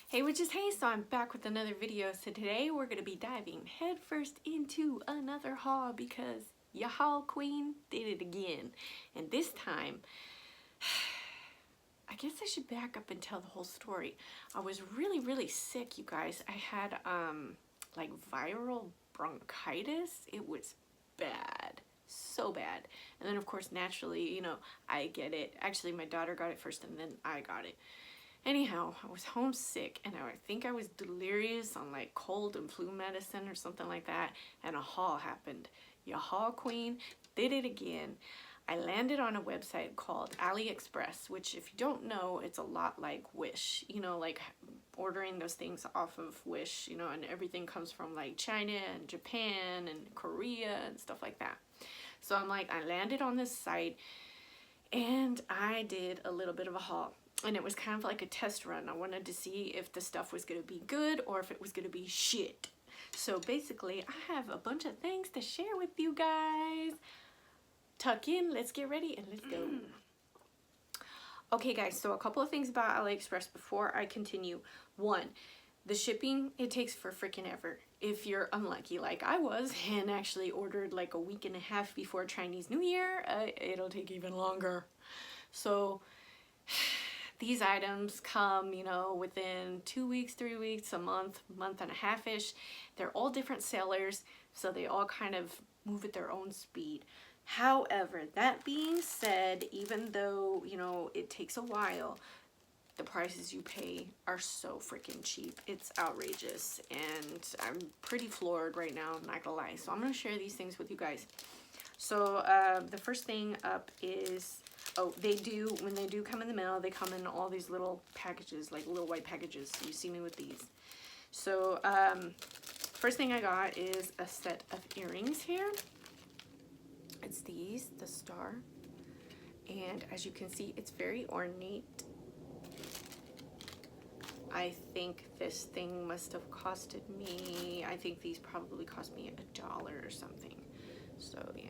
Hey witches, hey, so I'm back with another video. So today we're going to be diving headfirst into another haul because ya haul queen did it again. And this time, I guess I should back up and tell the whole story. I was really sick, you guys. I had like viral bronchitis. It was bad, so bad. And then of course naturally, you know, I get it. Actually my daughter got it first and then I got it. Anyhow, I was homesick and I think I was delirious on like cold and flu medicine or something like that, and a haul happened. Your haul queen did it again. I landed on a website called ALIEXPRESS, which if you don't know, it's a lot like Wish, you know, like ordering those things off of Wish, you know, and everything comes from like China and Japan and Korea and stuff like that. So I'm like, I landed on this site and I did a little bit of a haul. And it was kind of like a test run. I wanted to see if the stuff was going to be good or if it was going to be shit. So basically, I have a bunch of things to share with you guys. Tuck in, let's get ready, and let's go. Okay guys, so a couple of things about AliExpress before I continue. One, the shipping, it takes for freaking ever. If you're unlucky like I was and actually ordered like a week and a half before Chinese New Year, it'll take even longer. So these items come, you know, within 2 weeks, 3 weeks, a month and a half-ish. They're all different sellers, so they all kind of move at their own speed. However, that being said, even though, you know, it takes a while, the prices you pay are so freaking cheap. It's outrageous, and I'm pretty floored right now, I'm not gonna lie. So I'm gonna share these things with you guys. So the first thing up is, oh, when they do come in the mail, they come in all these little packages, like little white packages. You see me with these. So first thing I got is a set of earrings here. It's these, the star. And as you can see, it's very ornate. I think this thing must have costed me, I think these probably cost me $1 or something. So yeah,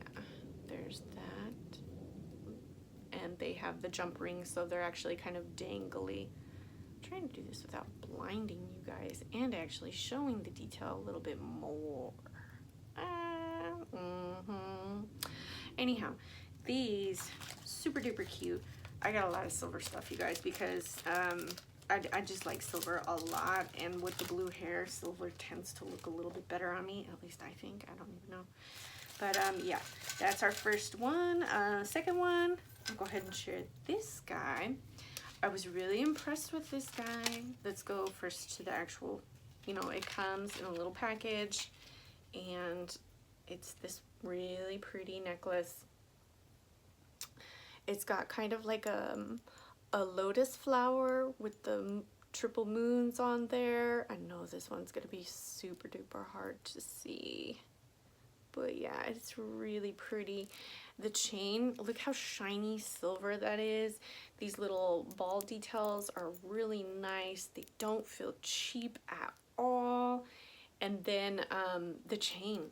there's that. And they have the jump rings, so they're actually kind of dangly. I'm trying to do this without blinding you guys and actually showing the detail a little bit more. Anyhow, these super duper cute. I got a lot of silver stuff, you guys, because I just like silver a lot, and with the blue hair, silver tends to look a little bit better on me, at least I think. I don't even know. But yeah, that's our first one. Second one, I'll go ahead and share this guy. I was really impressed with this guy. Let's go first to the actual, you know, it comes in a little package, and it's this really pretty necklace. It's got kind of like a lotus flower with the triple moons on there. I know this one's gonna be super duper hard to see, but yeah, it's really pretty. The chain, look how shiny silver that is. These little ball details are really nice. They don't feel cheap at all. And then the chain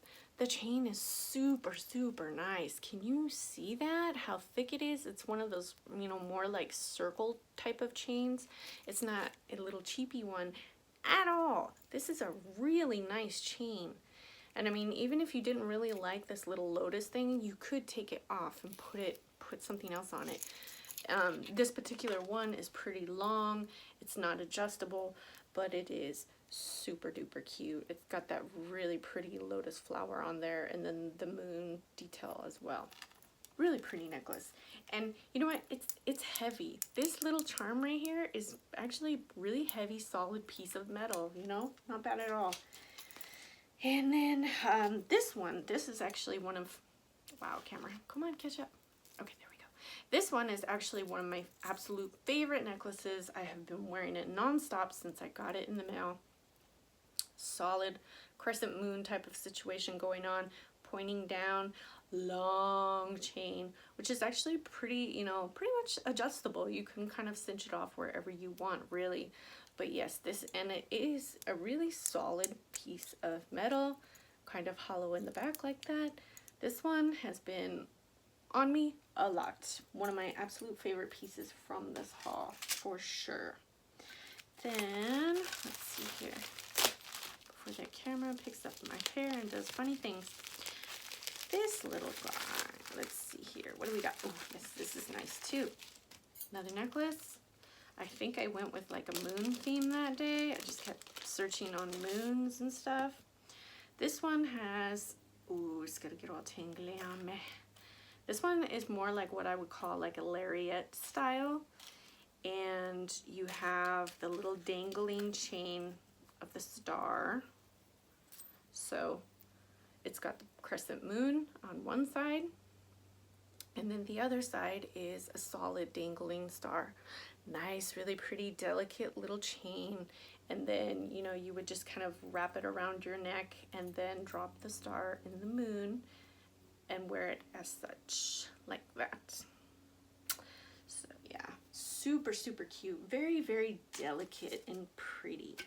is super nice. Can you see that? How thick it is? It's one of those, you know, more like circle type of chains. It's not a little cheapy one at all. This is a really nice chain. And I mean, even if you didn't really like this little lotus thing, you could take it off and put something else on it. This particular one is pretty long. It's not adjustable, but it is super duper cute. It's got that really pretty lotus flower on there, and then the moon detail as well. Really pretty necklace. And you know what? It's heavy. This little charm right here is actually a really heavy, solid piece of metal, you know? Not bad at all. And then this is actually one of, wow, camera, come on, catch up. Okay, there we go. This one is actually one of my absolute favorite necklaces. I have been wearing it nonstop since I got it in the mail. Solid crescent moon type of situation going on, pointing down, long chain, which is actually pretty, you know, pretty much adjustable. You can kind of cinch it off wherever you want, really. But yes, and it is a really solid piece of metal, kind of hollow in the back like that. This one has been on me a lot. One of my absolute favorite pieces from this haul, for sure. Then camera picks up my hair and does funny things. This little guy, let's see here. What do we got? Oh, yes, this is nice too. Another necklace. I think I went with like a moon theme that day. I just kept searching on moons and stuff. This one has, ooh, it's gonna get all tingly on me. This one is more like what I would call like a lariat style. And you have the little dangling chain of the star. So it's got the crescent moon on one side, and then the other side is a solid dangling star. Nice, really pretty, delicate little chain. And then, you know, you would just kind of wrap it around your neck and then drop the star in the moon and wear it as such, like that. So yeah, super, super cute. Very, very delicate and pretty.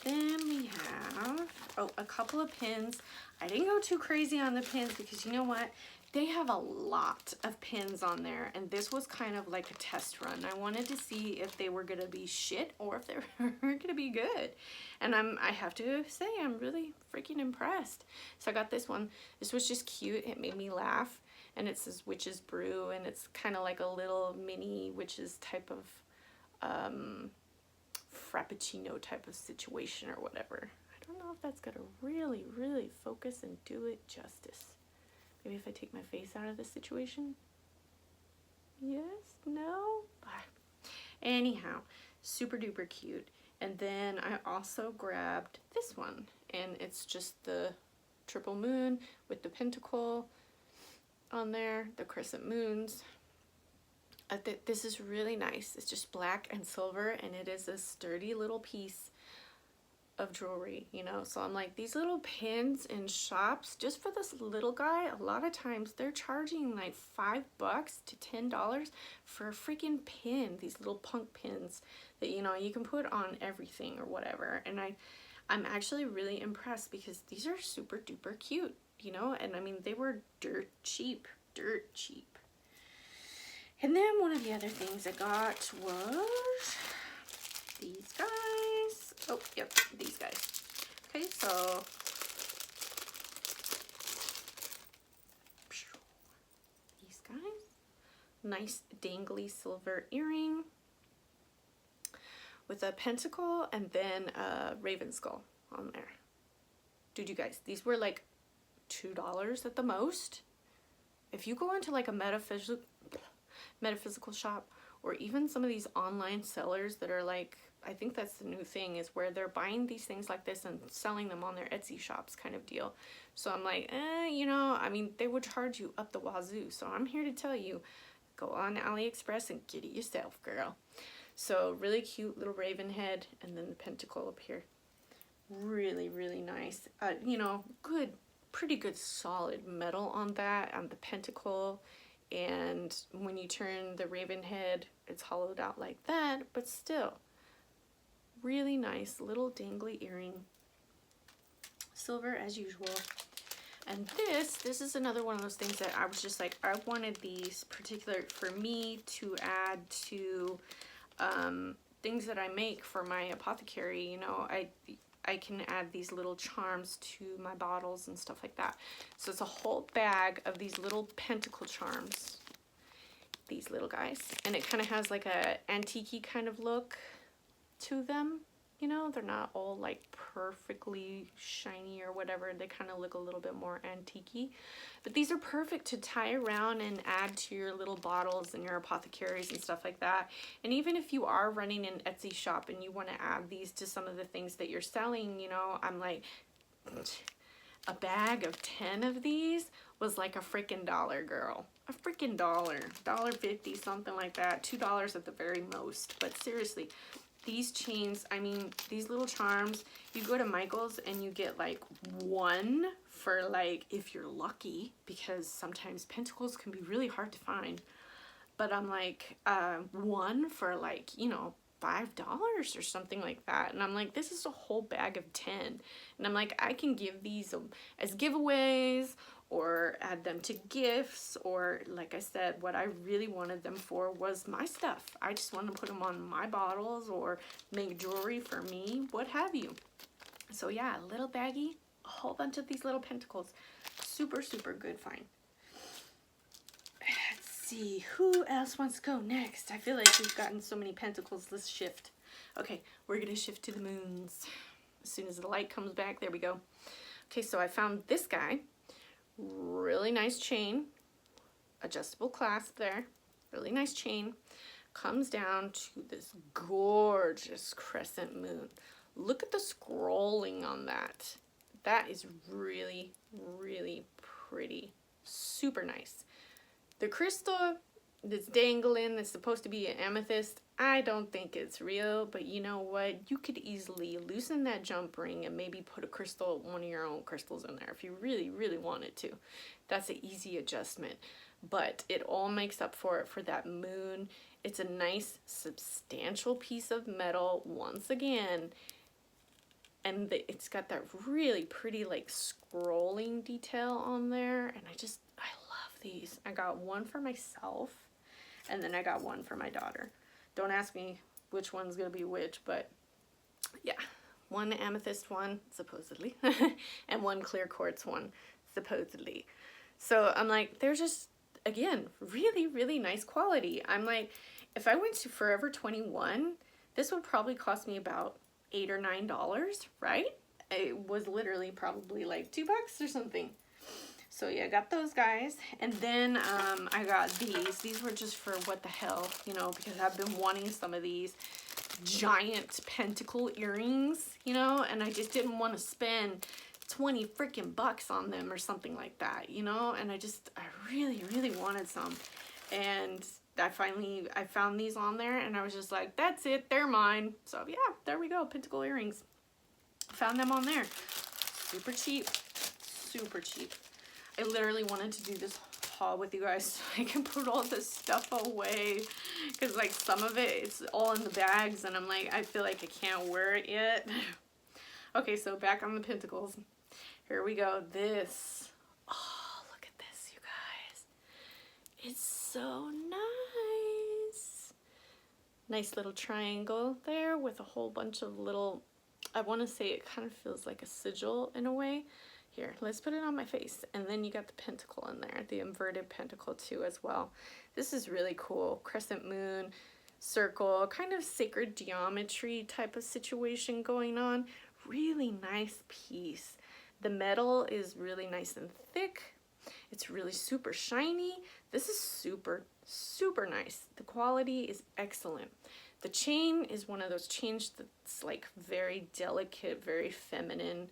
Then we have, oh, a couple of pins. I didn't go too crazy on the pins because you know what? They have a lot of pins on there, and this was kind of like a test run. I wanted to see if they were gonna be shit or if they were gonna be good. And I have to say, I'm really freaking impressed. So I got this one. This was just cute. It made me laugh. And it says Witches Brew, and it's kind of like a little mini witches type of frappuccino type of situation or whatever. I don't know if that's gonna really, really focus and do it justice. Maybe if I take my face out of the situation. Yes, no. Anyhow, super duper cute. And then I also grabbed this one, and it's just the triple moon with the pentacle on there, the crescent moons. This is really nice. It's just black and silver, and it is a sturdy little piece of jewelry, you know. So I'm like, these little pins in shops, just for this little guy, a lot of times they're charging like $5 to $10 for a freaking pin. These little punk pins that, you know, you can put on everything or whatever. And I'm actually really impressed because these are super duper cute, you know. And I mean, they were dirt cheap. And then one of the other things I got was these guys. Oh, yep, these guys. Okay, so these guys. Nice dangly silver earring with a pentacle and then a raven skull on there. Dude, you guys, these were like $2 at the most. If you go into like a metaphysical shop, or even some of these online sellers that are like, I think that's the new thing, is where they're buying these things like this and selling them on their Etsy shops kind of deal. So I'm like, you know, I mean, they would charge you up the wazoo. So I'm here to tell you, go on AliExpress and get it yourself, girl. So really cute little raven head, and then the pentacle up here. Really, really nice. You know, good, pretty good solid metal on that, on the pentacle. And when you turn the raven head, it's hollowed out like that, but still really nice little dangly earring. Silver as usual. And this is another one of those things that I was just like, I wanted these particular for me to add to things that I make for my apothecary. You know, I can add these little charms to my bottles and stuff like that. So it's a whole bag of these little pentacle charms, these little guys. And it kind of has like a antique-y kind of look to them. You know, they're not all like perfectly shiny or whatever. They kind of look a little bit more antique-y. But these are perfect to tie around and add to your little bottles and your apothecaries and stuff like that. And even if you are running an Etsy shop and you want to add these to some of the things that you're selling, you know, I'm like, a bag of 10 of these was like a freaking dollar, girl. A freaking dollar. $1.50, something like that. $2 at the very most. But seriously, these chains, I mean, these little charms, you go to Michael's and you get like one for like, if you're lucky, because sometimes pentacles can be really hard to find. But I'm like, one for like, you know, $5 or something like that. And I'm like, this is a whole bag of 10. And I'm like, I can give these as giveaways or add them to gifts, or like I said, what I really wanted them for was my stuff. I just wanted to put them on my bottles or make jewelry for me, what have you. So yeah, a little baggie, a whole bunch of these little pentacles. Super, super good find. Let's see, who else wants to go next? I feel like we've gotten so many pentacles. Let's shift. Okay, we're gonna shift to the moons. As soon as the light comes back, there we go. Okay, so I found this guy. Really nice chain. Adjustable clasp there. Really nice chain. Comes down to this gorgeous crescent moon. Look at the scrolling on that. That is really, really pretty. Super nice. The crystal that's dangling that's supposed to be an amethyst, I don't think it's real, but you know what? You could easily loosen that jump ring and maybe put a crystal, one of your own crystals in there if you really, really wanted to. That's an easy adjustment, but it all makes up for it for that moon. It's a nice, substantial piece of metal once again, and it's got that really pretty like scrolling detail on there, and I love these. I got one for myself, and then I got one for my daughter. Don't ask me which one's gonna be which, but yeah, one amethyst one, supposedly, and one clear quartz one, supposedly. So I'm like, they're just, again, really, really nice quality. I'm like, if I went to Forever 21, this would probably cost me about $8 or $9, right? It was literally probably like $2 or something. So yeah, I got those guys. And then I got these. These were just for what the hell, you know, because I've been wanting some of these giant pentacle earrings, you know, and I just didn't want to spend 20 freaking bucks on them or something like that, you know, and I really, really wanted some. And I found these on there, and I was just like, that's it, they're mine. So yeah, there we go, pentacle earrings. Found them on there. Super cheap, super cheap. I literally wanted to do this haul with you guys so I can put all this stuff away, because like some of it, it's all in the bags, and I'm like, I feel like I can't wear it yet. Okay, so back on the pentacles. Here we go. This, oh, look at this, you guys. It's so nice. Nice little triangle there with a whole bunch of little, I want to say it kind of feels like a sigil in a way. Here, let's put it on my face. And then you got the pentacle in there, the inverted pentacle too as well. This is really cool. Crescent moon, circle, kind of sacred geometry type of situation going on. Really nice piece. The metal is really nice and thick. It's really super shiny. This is super, super nice. The quality is excellent. The chain is one of those chains that's like very delicate, very feminine,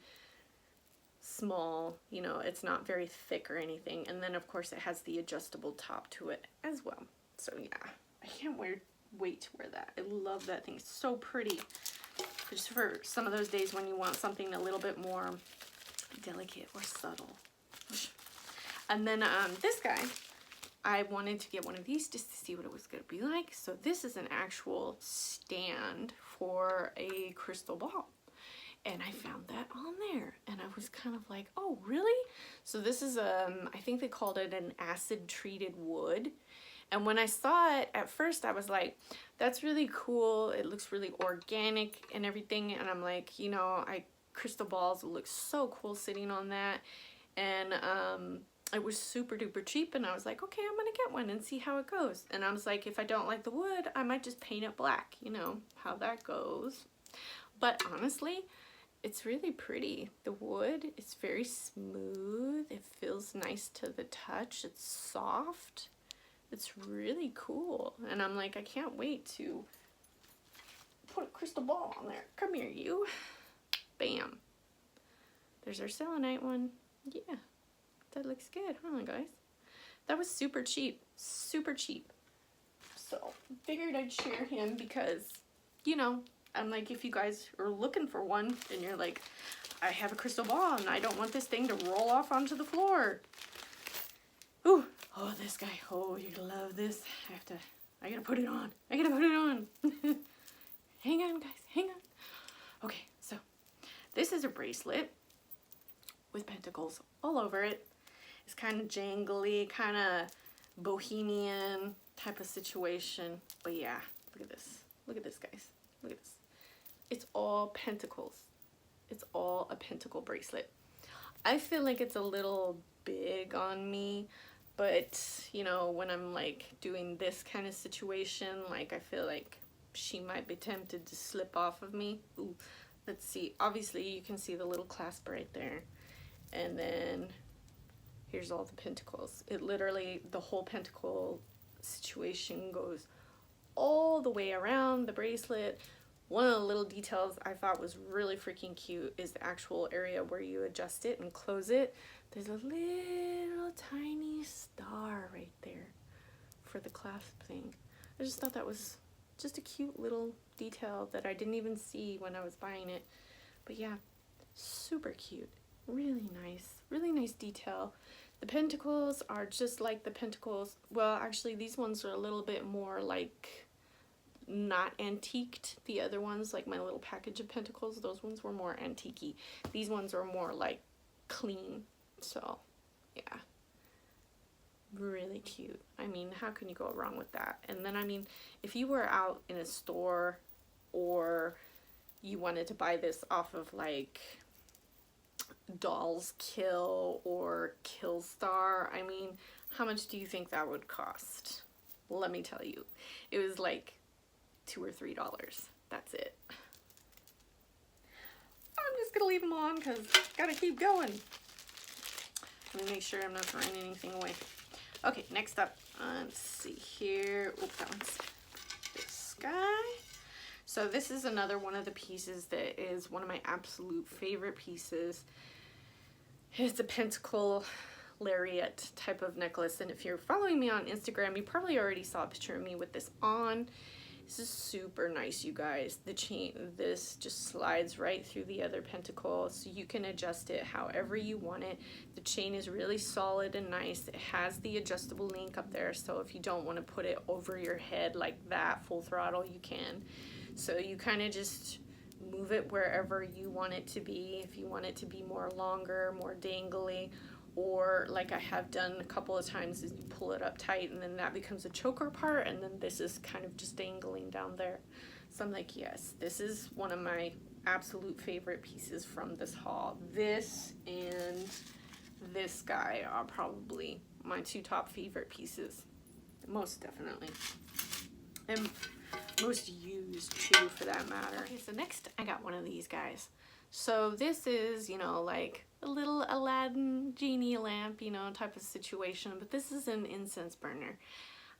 small, you know, it's not very thick or anything. And then of course it has the adjustable top to it as well. So yeah, I can't wait to wear that. I love that thing. It's so pretty. Just for some of those days when you want something a little bit more delicate or subtle. And then this guy, I wanted to get one of these just to see what it was going to be like. So this is an actual stand for a crystal ball. And I found that on there, and I was kind of like, oh, really? So this is, I think they called it an acid-treated wood. And when I saw it, at first I was like, that's really cool. It looks really organic and everything. And I'm like, you know, crystal balls look so cool sitting on that. And it was super duper cheap. And I was like, okay, I'm going to get one and see how it goes. And I was like, if I don't like the wood, I might just paint it black. You know how that goes. But honestly, it's really pretty. The wood is very smooth. It feels nice to the touch. It's soft. It's really cool. And I'm like, I can't wait to put a crystal ball on there. Come here, you. Bam. There's our selenite one. Yeah, that looks good, huh, guys? That was super cheap. Super cheap. So, figured I'd share him because, you know, I'm like, if you guys are looking for one and you're like, I have a crystal ball and I don't want this thing to roll off onto the floor. Ooh, oh, this guy, oh, you're gonna love this. I gotta put it on. I gotta put it on. Hang on, guys, hang on. Okay, so this is a bracelet with pentacles all over it. It's kind of jangly, kind of bohemian type of situation. But yeah, look at this. Look at this, guys. Look at this. It's all pentacles. It's all a pentacle bracelet. I feel like it's a little big on me, but you know, when I'm like doing this kind of situation, like I feel like she might be tempted to slip off of me. Ooh, let's see. Obviously you can see the little clasp right there. And then here's all the pentacles. It literally, the whole pentacle situation goes all the way around the bracelet. One of the little details I thought was really freaking cute is the actual area where you adjust it and close it. There's a little tiny star right there for the clasp thing. I just thought that was just a cute little detail that I didn't even see when I was buying it. But yeah, super cute. Really nice detail. The pentacles are just like the pentacles. Well, actually these ones are a little bit more like not antiqued. The other ones, like my little package of pentacles, those ones were more antique-y. These ones are more like clean. So yeah, really cute. I mean, how can you go wrong with that? And then I mean, if you were out in a store or you wanted to buy this off of like Dolls Kill or Killstar, I mean, how much do you think that would cost? Let me tell you, it was like $2 or $3. That's it. I'm just gonna leave them on because gotta keep going. Let me make sure I'm not throwing anything away. Okay, next up, let's see here. Oop, that one's this guy. So this is another one of the pieces that is one of my absolute favorite pieces. It's a Pentacle Lariat type of necklace, and if you're following me on Instagram, you probably already saw a picture of me with this on. This is super nice, you guys. The chain, this just slides right through the other pentacle, so you can adjust it however you want it. The chain is really solid and nice. It has the adjustable link up there, so if you don't want to put it over your head like that, full throttle, you can. So you kind of just move it wherever you want it to be. If you want it to be more longer, more dangly, or like I have done a couple of times, is you pull it up tight and then that becomes a choker part, and then this is kind of just dangling down there. So I'm like, yes, this is one of my absolute favorite pieces from this haul. This and this guy are probably my two top favorite pieces, most definitely, and most used too, for that matter. Okay, so next I got one of these guys. So this is, you know, like a little Aladdin genie lamp, you know, type of situation, but this is an incense burner.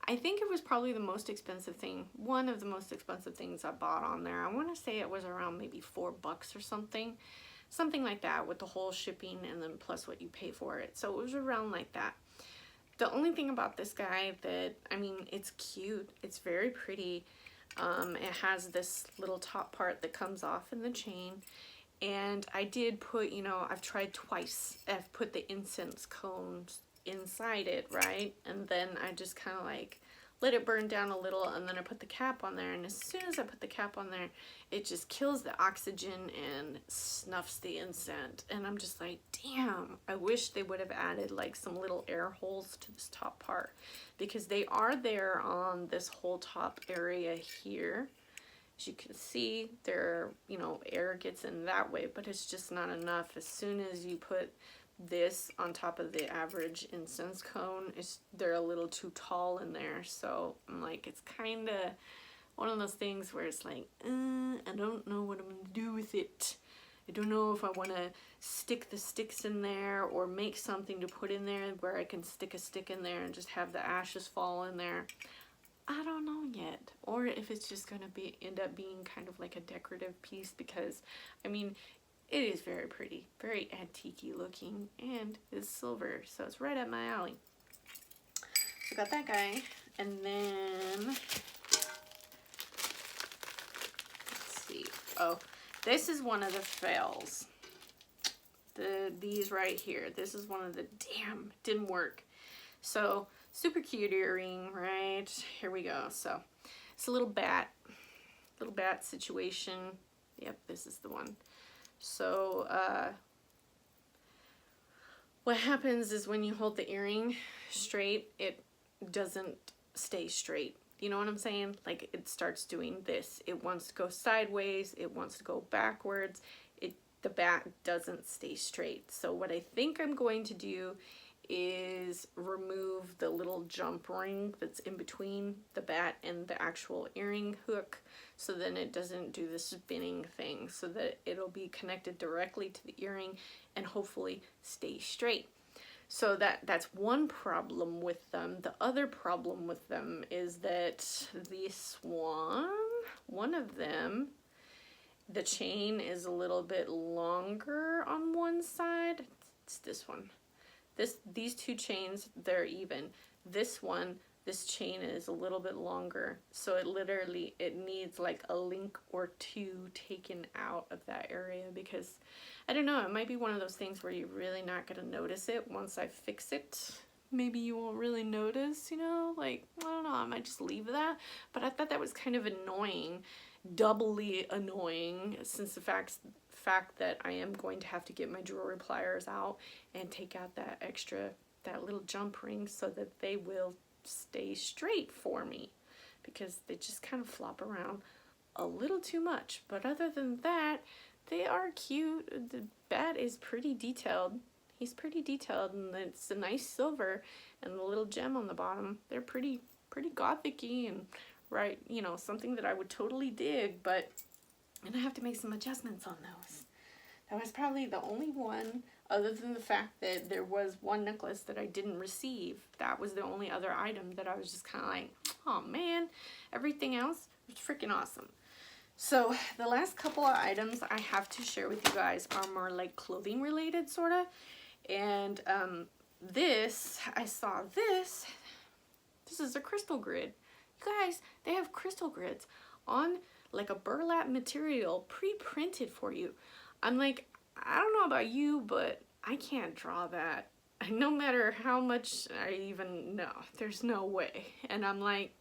I think it was probably the most expensive thing, one of the most expensive things I bought on there. I want to say it was around maybe $4 or something like that, with the whole shipping and then plus what you pay for it. So it was around like that. The only thing about this guy that, I mean, it's cute, it's very pretty. It has this little top part that comes off in the chain. And I did put, you know, I've tried twice. I've put the incense cones inside it, right? And then I just kind of like let it burn down a little, and then I put the cap on there. And as soon as I put the cap on there, it just kills the oxygen and snuffs the incense. And I'm just like, damn, I wish they would have added like some little air holes to this top part, because they are there on this whole top area here. As you can see, there, you know, air gets in that way, but it's just not enough. As soon as you put this on top of the average incense cone, they're a little too tall in there. So I'm like, it's kind of one of those things where it's like, I don't know what I'm gonna do with it. I don't know if I want to stick the sticks in there or make something to put in there where I can stick a stick in there and just have the ashes fall in there. I don't know yet, or if it's just gonna end up being kind of like a decorative piece, because I mean, it is very pretty, very antique-y looking, and it's silver, so it's right up my alley. So got that guy, and then let's see. Oh, this is one of the fails. These right here. This is one of the didn't work. So super cute earring, right? Here we go. So it's a little bat situation. Yep, this is the one. So what happens is when you hold the earring straight, it doesn't stay straight. You know what I'm saying? Like, it starts doing this. It wants to go sideways. It wants to go backwards. the bat doesn't stay straight. So what I think I'm going to do is remove the little jump ring that's in between the bat and the actual earring hook, so then it doesn't do this spinning thing, so that it'll be connected directly to the earring and hopefully stay straight. So that's one problem with them. The other problem with them is that this one of them, the chain is a little bit longer on one side. It's this one. These two chains, they're even. This one, this chain is a little bit longer, so it needs like a link or two taken out of that area, because I don't know, it might be one of those things where you're really not gonna notice it once I fix it. Maybe you won't really notice, you know, like, I don't know, I might just leave that. But I thought that was kind of annoying, doubly annoying, since the fact that I am going to have to get my jewelry pliers out and take out that little jump ring so that they will stay straight for me, because they just kind of flop around a little too much. But other than that, they are cute. The bat is pretty detailed. He's pretty detailed, and it's a nice silver, and the little gem on the bottom, they're pretty gothic-y, and right, you know, something that I would totally dig. But and I have to make some adjustments on those. That was probably the only one, other than the fact that there was one necklace that I didn't receive. That was the only other item that I was just kind of like, oh man. Everything else was freaking awesome. So the last couple of items I have to share with you guys are more like clothing related, sort of. And I saw this is a crystal grid. You guys, they have crystal grids on like a burlap material pre-printed for you. I'm like, I don't know about you, but I can't draw that. No matter how much I even know, there's no way. And I'm like,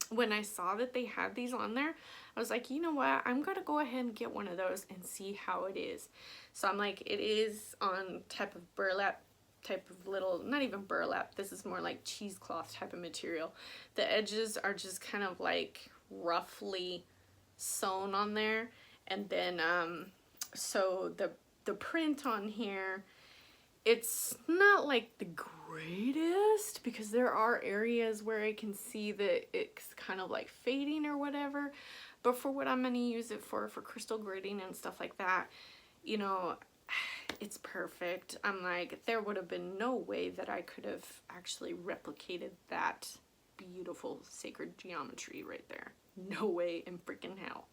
when I saw that they had these on there, I was like, you know what? I'm gonna go ahead and get one of those and see how it is. So I'm like, it is on type of burlap, type of little, not even burlap, this is more like cheesecloth type of material. The edges are just kind of like roughly sewn on there, and then so the print on here, it's not like the greatest, because there are areas where I can see that it's kind of like fading or whatever, but for what I'm going to use it for crystal gridding and stuff like that, you know, it's perfect. I'm like, there would have been no way that I could have actually replicated that beautiful sacred geometry right there. No way in freaking hell.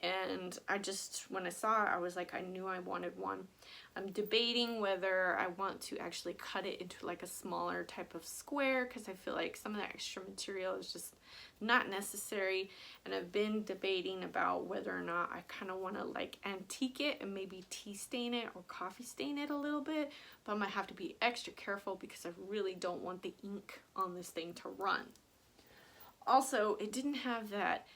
And I just, when I saw it, I was like, I knew I wanted one. I'm debating whether I want to actually cut it into like a smaller type of square, because I feel like some of the extra material is just not necessary. And I've been debating about whether or not I kind of want to like antique it and maybe tea stain it or coffee stain it a little bit. But I'm going to have to be extra careful, because I really don't want the ink on this thing to run. Also, it didn't have that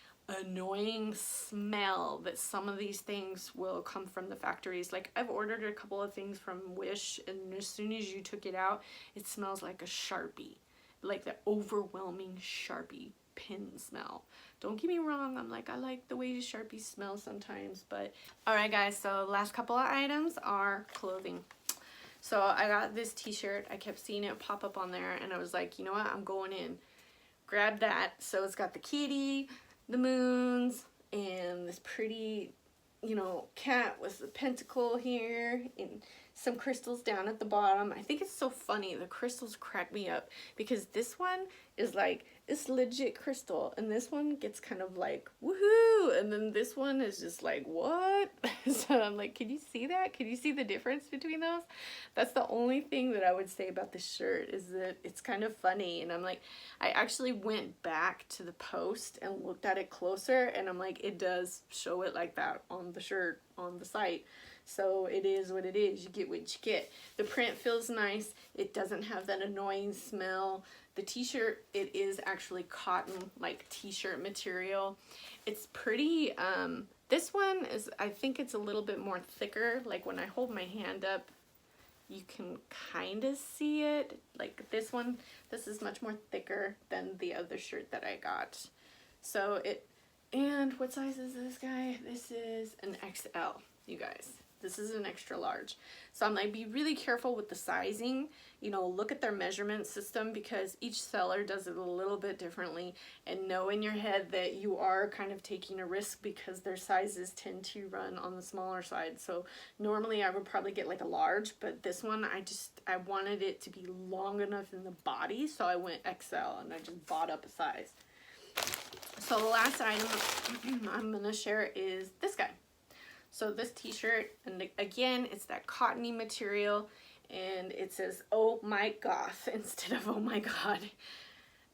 annoying smell that some of these things will come from the factories. Like, I've ordered a couple of things from Wish, and as soon as you took it out, it smells like a Sharpie, like the overwhelming Sharpie pin smell. Don't get me wrong, I'm like, I like the way Sharpie smells sometimes. But alright guys, so last couple of items are clothing. So I got this t-shirt. I kept seeing it pop up on there, and I was like, you know what, I'm going in. Grab that. So it's got the kitty, the moons, and this pretty, you know, cat with the pentacle here, and some crystals down at the bottom. I think it's so funny. The crystals crack me up, because this one is like, it's legit crystal, and this one gets kind of like, woohoo, and then this one is just like, what? So I'm like, can you see that? Can you see the difference between those? That's the only thing that I would say about this shirt, is that it's kind of funny. And I'm like, I actually went back to the post and looked at it closer, and I'm like, it does show it like that on the shirt on the site. So it is what it is. You get what you get. The print feels nice. It doesn't have that annoying smell. The t-shirt, it is actually cotton, like t-shirt material. It's pretty, this one is, I think it's a little bit more thicker. Like when I hold my hand up, you can kind of see it. Like this one, this is much more thicker than the other shirt that I got. So And what size is this guy? This is an XL, you guys. This is an extra large. So I'm like, be really careful with the sizing. You know, look at their measurement system because each seller does it a little bit differently. And know in your head that you are kind of taking a risk because their sizes tend to run on the smaller side. So normally I would probably get like a large, but this one I wanted it to be long enough in the body. So I went XL and I just bought up a size. So the last item I'm going to share is this guy. So this t-shirt, and again, it's that cottony material, and it says, oh my goth, instead of oh my god.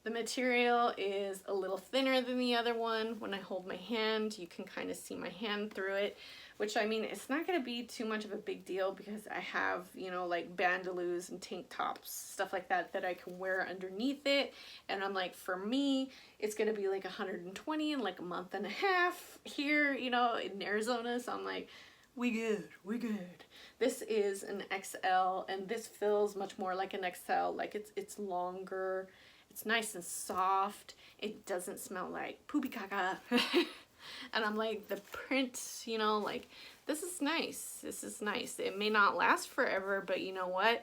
The material is a little thinner than the other one. When I hold my hand, you can kind of see my hand through it, which, I mean, it's not going to be too much of a big deal because I have, you know, like bandaloos and tank tops, stuff like that, that I can wear underneath it. And I'm like, for me, it's going to be like 120 in like a month and a half here, you know, in Arizona. So I'm like, we good, we good. This is an XL, and this feels much more like an XL. Like it's longer. It's nice and soft. It doesn't smell like poopy caca. And I'm like, the print, you know, like, this is nice. This is nice. It may not last forever, but you know what?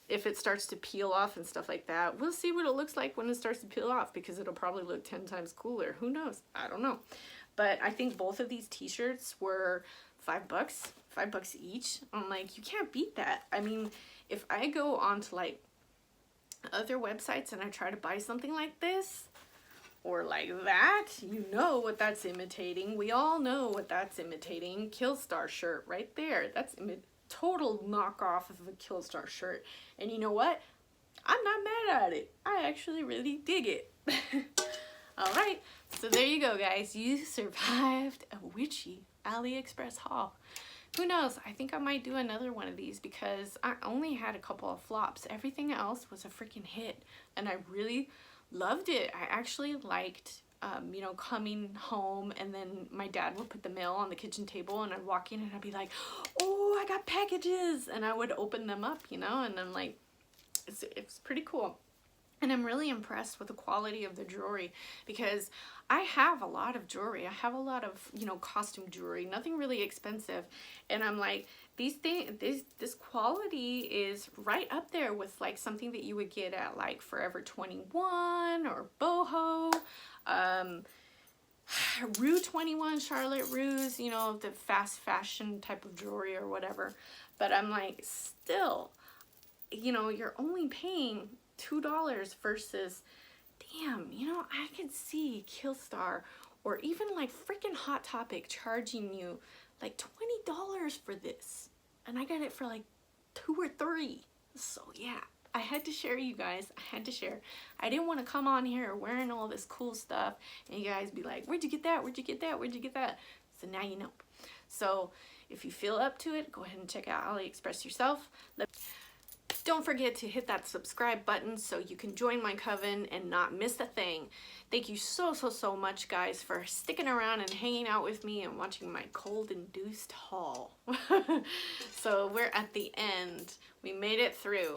If it starts to peel off and stuff like that, we'll see what it looks like when it starts to peel off because it'll probably look 10 times cooler. Who knows? I don't know. But I think both of these t-shirts were $5, $5 each. I'm like, you can't beat that. I mean, if I go on to like other websites and I try to buy something like this or like that, you know what that's imitating. We all know what that's imitating. Killstar shirt right there. That's total knockoff of a Killstar shirt. And you know what? I'm not mad at it. I actually really dig it. All right, so there you go, guys. You survived a witchy AliExpress haul. Who knows? I think I might do another one of these because I only had a couple of flops. Everything else was a freaking hit, and I really loved it. I actually liked, you know, coming home and then my dad would put the mail on the kitchen table and I'd walk in and I'd be like, oh, I got packages, and I would open them up, you know, and I'm like, it's pretty cool. And I'm really impressed with the quality of the jewelry because I have a lot of jewelry. I have a lot of, you know, costume jewelry, nothing really expensive. And I'm like, these things, this quality is right up there with like something that you would get at like Forever 21 or Boho, Rue 21, Charlotte Rue's, you know, the fast fashion type of jewelry or whatever. But I'm like, still, you know, you're only paying $2 versus, damn, you know, I could see Killstar or even like freaking Hot Topic charging you like $20 for this, and I got it for like 2 or 3. So yeah, I had to share, you guys. I had to share. I didn't want to come on here wearing all this cool stuff and you guys be like, where'd you get that? Where'd you get that? Where'd you get that? So now you know. So if you feel up to it, go ahead and check out AliExpress yourself. Don't forget to hit that subscribe button so you can join my coven and not miss a thing. Thank you so much, guys, for sticking around and hanging out with me and watching my cold-induced haul. So we're at the end. We made it through.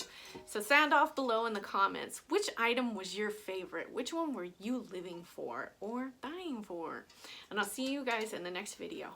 So sound off below in the comments. Which item was your favorite? Which one were you living for or buying for? And I'll see you guys in the next video.